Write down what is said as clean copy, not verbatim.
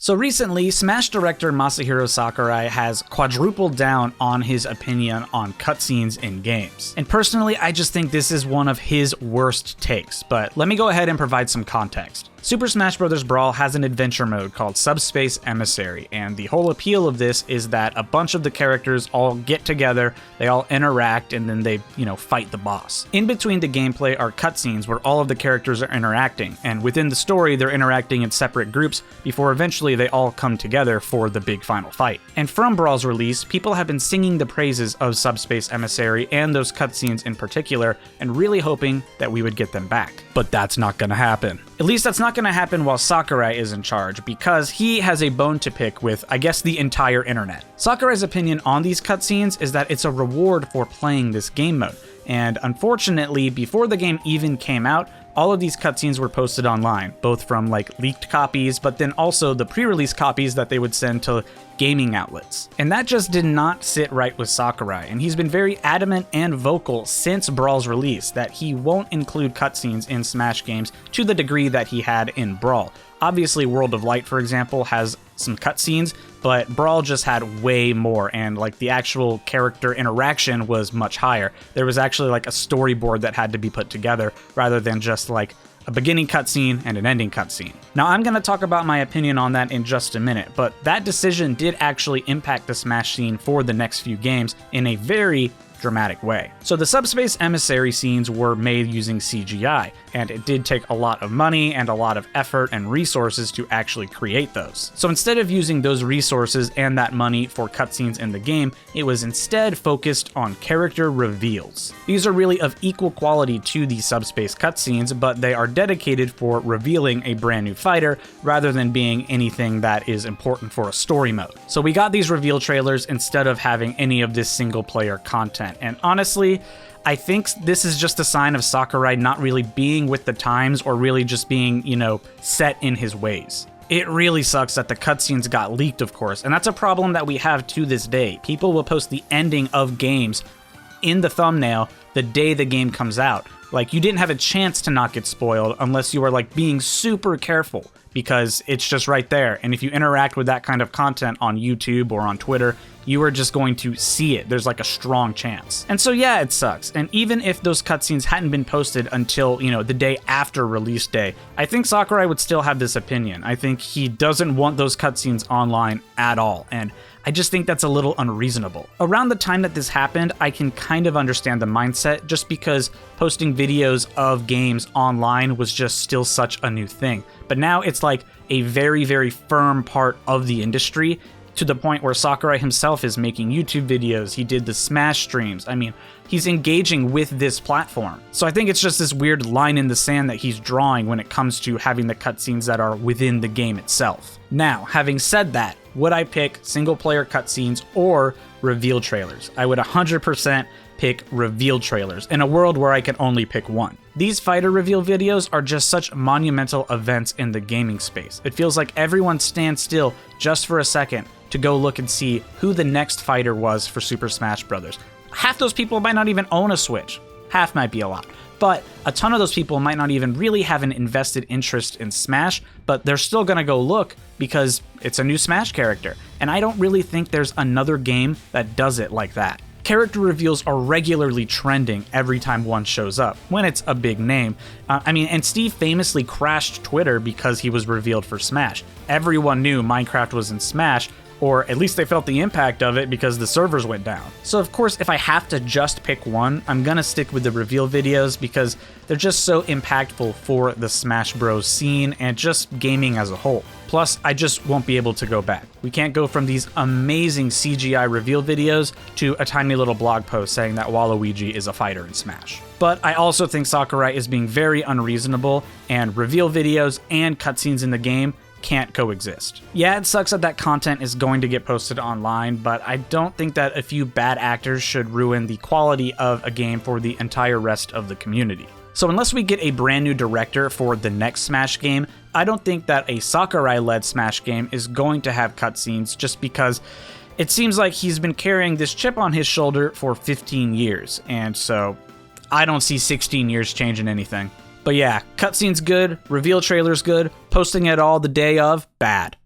So recently, Smash director Masahiro Sakurai has quadrupled down on his opinion on cutscenes in games. And personally, I just think this is one of his worst takes, but let me go ahead and provide some context. Super Smash Bros. Brawl has an adventure mode called Subspace Emissary, and the whole appeal of this is that a bunch of the characters all get together, they all interact, and then they, fight the boss. In between the gameplay are cutscenes where all of the characters are interacting, and within the story they're interacting in separate groups before eventually they all come together for the big final fight. And from Brawl's release, people have been singing the praises of Subspace Emissary and those cutscenes in particular, and really hoping that we would get them back. But that's not gonna happen. At least that's not going to happen while Sakurai is in charge, because he has a bone to pick with, I guess, the entire internet. Sakurai's opinion on these cutscenes is that it's a reward for playing this game mode, and unfortunately, before the game even came out, all of these cutscenes were posted online, both from leaked copies, but then also the pre-release copies that they would send to gaming outlets. And that just did not sit right with Sakurai, and he's been very adamant and vocal since Brawl's release that he won't include cutscenes in Smash games to the degree that he had in Brawl. Obviously, World of Light, for example, has some cutscenes, but Brawl just had way more, and the actual character interaction was much higher. There was actually a storyboard that had to be put together, rather than just a beginning cutscene and an ending cutscene. Now, I'm going to talk about my opinion on that in just a minute, but that decision did actually impact the Smash scene for the next few games in a very dramatic way. So the Subspace Emissary scenes were made using CGI, and it did take a lot of money and a lot of effort and resources to actually create those. So instead of using those resources and that money for cutscenes in the game, it was instead focused on character reveals. These are really of equal quality to the Subspace cutscenes, but they are dedicated for revealing a brand new fighter rather than being anything that is important for a story mode. So we got these reveal trailers instead of having any of this single player content. And honestly, I think this is just a sign of Sakurai not really being with the times or really just being, set in his ways. It really sucks that the cutscenes got leaked, of course, and that's a problem that we have to this day. People will post the ending of games in the thumbnail the day the game comes out. You didn't have a chance to not get spoiled unless you were being super careful, because it's just right there. And if you interact with that kind of content on YouTube or on Twitter, you are just going to see it. There's a strong chance. And so yeah, it sucks. And even if those cutscenes hadn't been posted until, the day after release day, I think Sakurai would still have this opinion. I think he doesn't want those cutscenes online at all. And I just think that's a little unreasonable. Around the time that this happened, I can kind of understand the mindset, just because posting videos of games online was just still such a new thing. But now it's a very, very firm part of the industry, to the point where Sakurai himself is making YouTube videos. He did the Smash streams. I mean, he's engaging with this platform. So I think it's just this weird line in the sand that he's drawing when it comes to having the cutscenes that are within the game itself. Now, having said that, would I pick single-player cutscenes or reveal trailers? I would 100% pick reveal trailers in a world where I can only pick one. These fighter reveal videos are just such monumental events in the gaming space. It feels like everyone stands still just for a second to go look and see who the next fighter was for Super Smash Bros. Half those people might not even own a Switch. Half might be a lot. But a ton of those people might not even really have an invested interest in Smash, but they're still gonna go look because it's a new Smash character. And I don't really think there's another game that does it like that. Character reveals are regularly trending every time one shows up, when it's a big name. And Steve famously crashed Twitter because he was revealed for Smash. Everyone knew Minecraft was in Smash, or at least they felt the impact of it because the servers went down. So of course, if I have to just pick one, I'm gonna stick with the reveal videos because they're just so impactful for the Smash Bros scene and just gaming as a whole. Plus, I just won't be able to go back. We can't go from these amazing CGI reveal videos to a tiny little blog post saying that Waluigi is a fighter in Smash. But I also think Sakurai is being very unreasonable, and reveal videos and cutscenes in the game can't coexist. Yeah, it sucks that that content is going to get posted online, but I don't think that a few bad actors should ruin the quality of a game for the entire rest of the community. So unless we get a brand new director for the next Smash game, I don't think that a Sakurai-led Smash game is going to have cutscenes, just because it seems like he's been carrying this chip on his shoulder for 15 years, and so I don't see 16 years changing anything. But yeah, cutscenes good, reveal trailers good, posting it all the day of, bad.